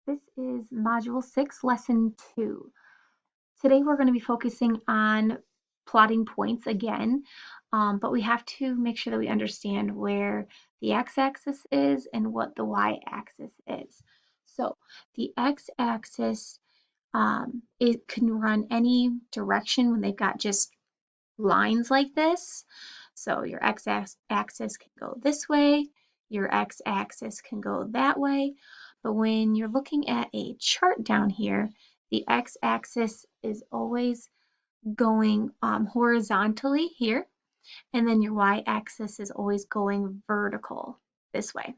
This is Module 6, Lesson 2. Today we're going to be focusing on plotting points again, but we have to make sure that we understand where the x-axis is and what the y-axis is. So the x-axis, it can run any direction when they've got just lines like this. So your x-axis can go this way, your x-axis can go that way, but when you're looking at a chart down here, the x-axis is always going horizontally here, and then your y-axis is always going vertical this way.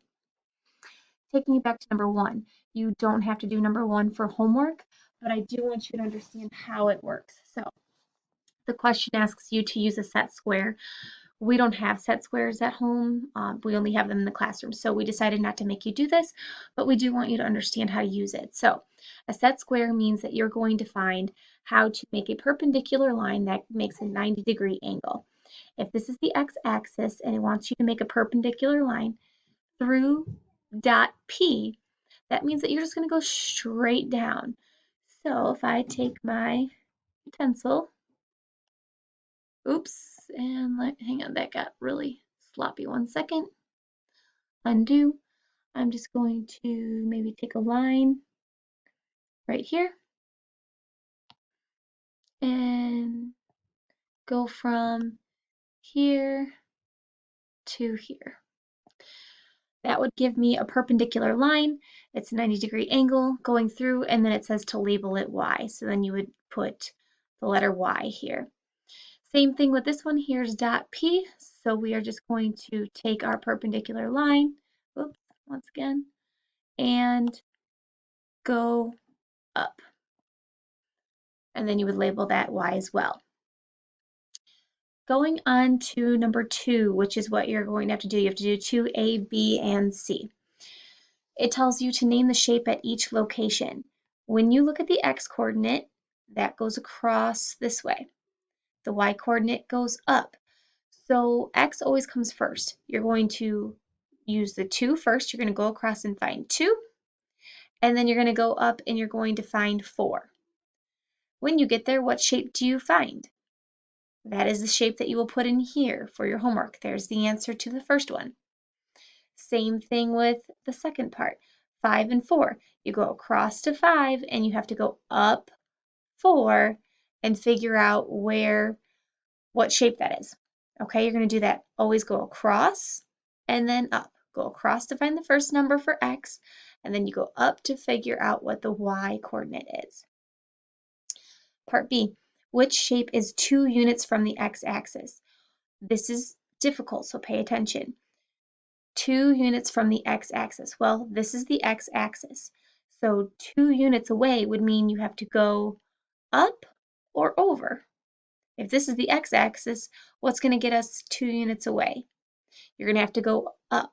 Taking you back to number 1, you don't have to do number 1 for homework, but I do want you to understand how it works. So the question asks you to use a set square. We don't have set squares at home. We only have them in the classroom. So we decided not to make you do this, but we do want you to understand how to use it. So a set square means that you're going to find how to make a perpendicular line that makes a 90-degree angle. If this is the x-axis and it wants you to make a perpendicular line through dot P, that means that you're just going to go straight down. So if I take my pencil, oops, and hang on, that got really sloppy. 1 second. Undo. I'm just going to maybe take a line right here and go from here to here. That would give me a perpendicular line. It's a 90-degree angle going through, and then it says to label it Y. So then you would put the letter Y here. Same thing with this one. Here's dot P. So we are just going to take our perpendicular line, oops, once again, and go up. And then you would label that Y as well. Going on to number 2, which is what you're going to have to do. You have to do 2A, B, and C. It tells you to name the shape at each location. When you look at the x coordinate, that goes across this way. The y coordinate goes up. So x always comes first. You're going to use the 2 first. You're going to go across and find 2. And then you're going to go up and you're going to find 4. When you get there, what shape do you find? That is the shape that you will put in here for your homework. There's the answer to the first one. Same thing with the second part, 5 and 4. You go across to 5 and you have to go up 4 and figure out what shape that is. Okay, you're going to do that. Always go across and then up. Go across to find the first number for x, and then you go up to figure out what the y coordinate is. Part B, which shape is 2 units from the x-axis? This is difficult, so pay attention. 2 units from the x-axis. Well, this is the x-axis. So 2 units away would mean you have to go up or over. If this is the x-axis, what's going to get us 2 units away? You're going to have to go up.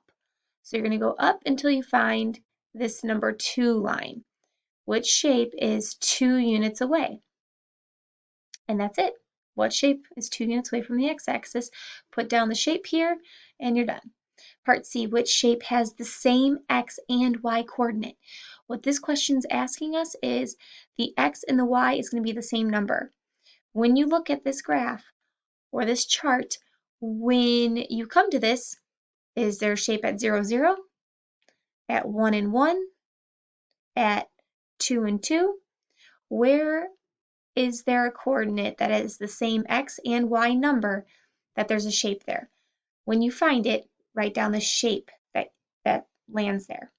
So you're going to go up until you find this number 2 line. Which shape is 2 units away? And that's it. What shape is 2 units away from the x-axis? Put down the shape here, and you're done. Part C, which shape has the same x and y coordinate? What this question is asking us is the x and the y is going to be the same number. When you look at this graph or this chart, when you come to this, is there a shape at 0, 0, at 1 and 1, at 2 and 2? Where is there a coordinate that is the same x and y number that there's a shape there? When you find it, write down the shape that lands there.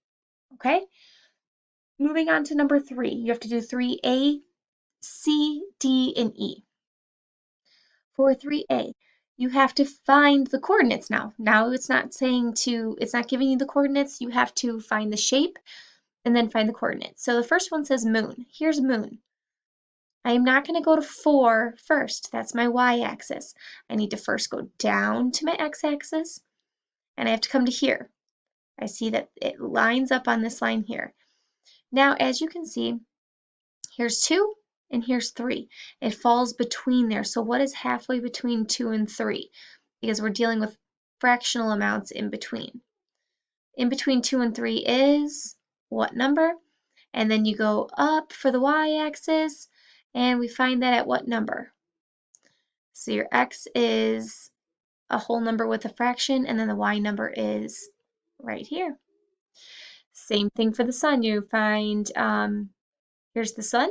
Okay? Moving on to number 3, you have to do 3A, C, D, and E. For 3A, you have to find the coordinates now. Now it's not giving you the coordinates. You have to find the shape and then find the coordinates. So the first one says moon. Here's moon. I am not going to go to 4 first. That's my y-axis. I need to first go down to my x-axis, and I have to come to here. I see that it lines up on this line here. Now, as you can see, here's 2 and here's 3. It falls between there. So what is halfway between 2 and 3? Because we're dealing with fractional amounts in between. In between 2 and 3 is what number? and then you go up for the y-axis, and we find that at what number? So your x is a whole number with a fraction, and then the y number is right here. Same thing for the sun. You find, here's the sun,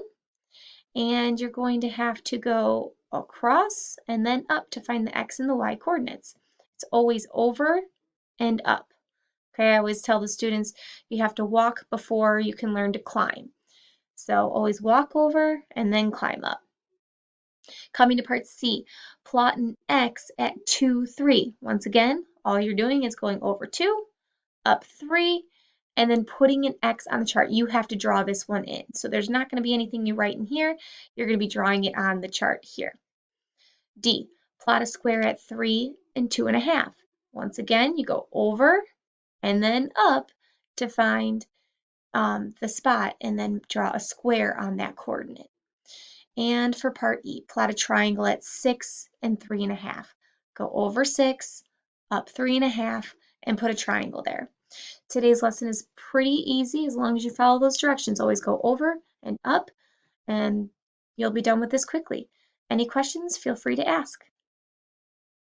and you're going to have to go across and then up to find the x and the y coordinates. It's always over and up. Okay, I always tell the students you have to walk before you can learn to climb. So always walk over and then climb up. Coming to part C, plot an x at 2, 3. Once again, all you're doing is going over 2, up 3, and then putting an x on the chart. You have to draw this one in. So there's not going to be anything you write in here. You're going to be drawing it on the chart here. D, plot a square at 3 and 2.5. Once again, you go over and then up to find the spot and then draw a square on that coordinate. And for part E, plot a triangle at 6 and 3.5. Go over 6, up 3.5, and put a triangle there. Today's lesson is pretty easy as long as you follow those directions. Always go over and up, and you'll be done with this quickly. Any questions, feel free to ask.